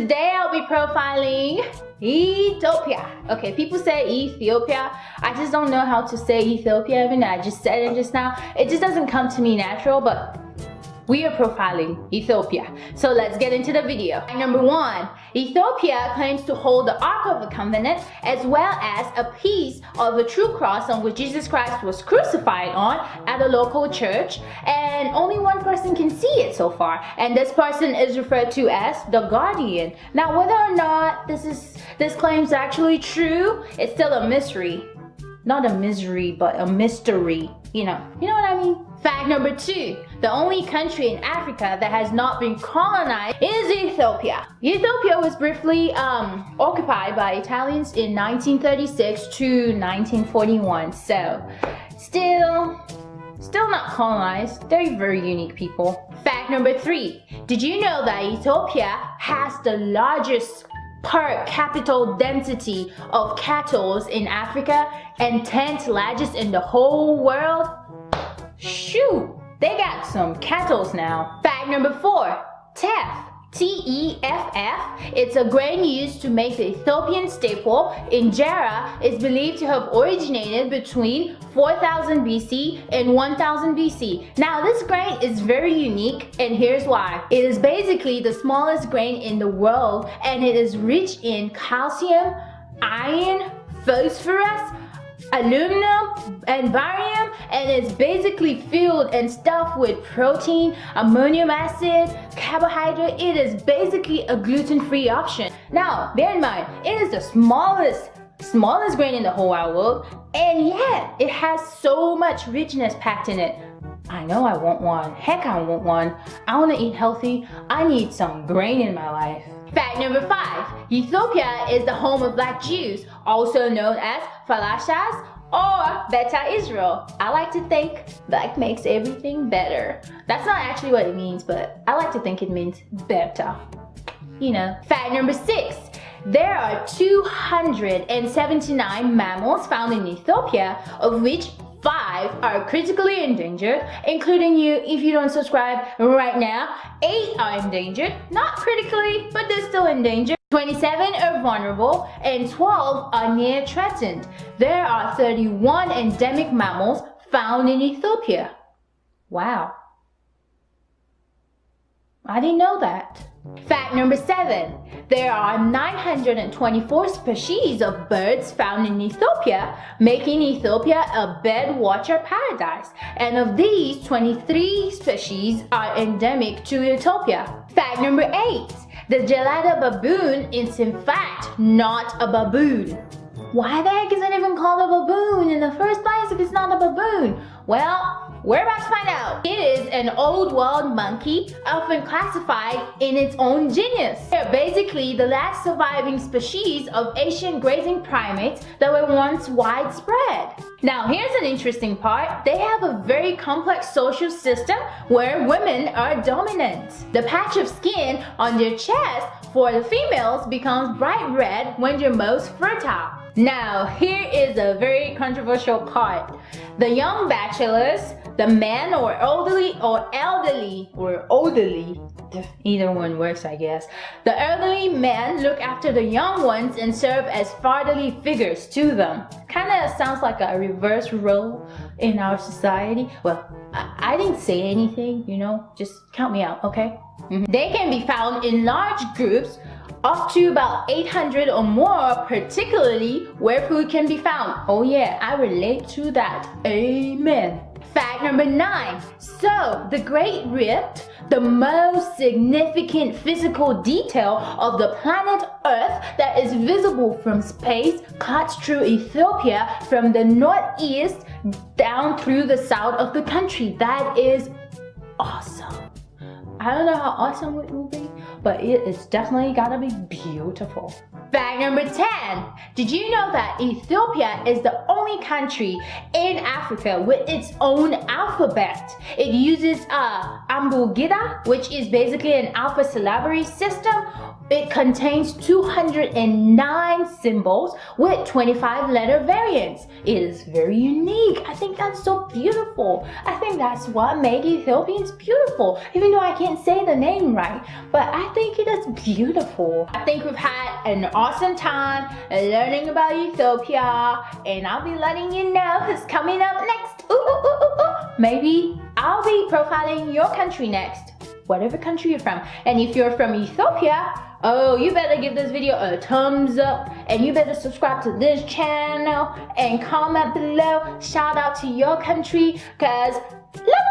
today I'll be profiling Ethiopia. Okay, people say Ethiopia. I just don't know how to say Ethiopia, even I just said it just now. It just doesn't come to me natural, but we are profiling Ethiopia. So let's get into the video. Number 1, Ethiopia claims to hold the Ark of the Covenant as well as a piece of the true cross on which Jesus Christ was crucified on at a local church, and only one person can see it so far, and this person is referred to as the guardian. Now whether or not this claim is actually true, it's still a mystery. Not a misery, but a mystery. You know what I mean? Fact number 2, the only country in Africa that has not been colonized is Ethiopia. Ethiopia was briefly occupied by Italians in 1936 to 1941, so still not colonized. They're very unique people. Fact number 3, did you know that Ethiopia has the largest per capita density of cattle in Africa and 10th largest in the whole world? Shoot, they got some cattle now. Fact number 4, teff. T-E-F-F. It's a grain used to make the Ethiopian staple injera. Is believed to have originated between 4000 BC and 1000 BC. Now this grain is very unique, and here's why. It is basically the smallest grain in the world, and it is rich in calcium, iron, phosphorus, aluminum, and barium, and it's basically filled and stuffed with protein, ammonium acid, carbohydrate. It is basically a gluten-free option. Now bear in mind, it is the smallest grain in the whole wide world, and yet it has so much richness packed in it. I know I want one. Heck, I want one. I want to eat healthy. I need some grain in my life. Fact number 5, Ethiopia is the home of Black Jews, also known as Falashas or Beta Israel. I like to think black makes everything better. That's not actually what it means, but I like to think it means better. You know. Fact number 6, there are 279 mammals found in Ethiopia, of which 5 are critically endangered, including you if you don't subscribe right now. 8 are endangered, not critically, but they're still endangered. 27 are vulnerable, and 12 are near threatened. There are 31 endemic mammals found in Ethiopia. Wow. I didn't know that. Fact number 7, there are 924 species of birds found in Ethiopia, making Ethiopia a bird watcher paradise. And of these, 23 species are endemic to Ethiopia. Fact number 8, the gelada baboon is in fact not a baboon. Why the heck is it even called a baboon in the first place if it's not a baboon? Well, we're about to find out. It is an old world monkey, often classified in its own genus. They're basically the last surviving species of Asian grazing primates that were once widespread. Now here's an interesting part. They have a very complex social system where women are dominant. The patch of skin on their chest for the females becomes bright red when they're most fertile. Now here is a very controversial part. The young bachelors, the men or elderly, either one works I guess. The elderly men look after the young ones and serve as fatherly figures to them. Kinda sounds like a reverse role in our society. Well, I didn't say anything, just count me out, okay? They can be found in large groups, up to about 800 or more, particularly where food can be found. Oh yeah, I relate to that. Amen. Fact number 9. So, the Great Rift, the most significant physical detail of the planet Earth that is visible from space, cuts through Ethiopia from the northeast down through the south of the country. That is awesome. I don't know how awesome it will be, but it is definitely gotta be beautiful. Fact number 10. Did you know that Ethiopia is the only country in Africa with its own alphabet? It uses Ambugida, which is basically an alphasyllabary system. It contains 209 symbols with 25 letter variants. It is very unique. I think that's so beautiful. I think that's what makes Ethiopians beautiful, even though I can't say the name right, but I think it is beautiful. I think we've had an awesome time learning about Ethiopia, and I'll be letting you know who's coming up next. Maybe I'll be profiling your country next, whatever country you're from. And if you're from Ethiopia, oh, you better give this video a thumbs up, and you better subscribe to this channel and comment below. Shout out to your country, cause love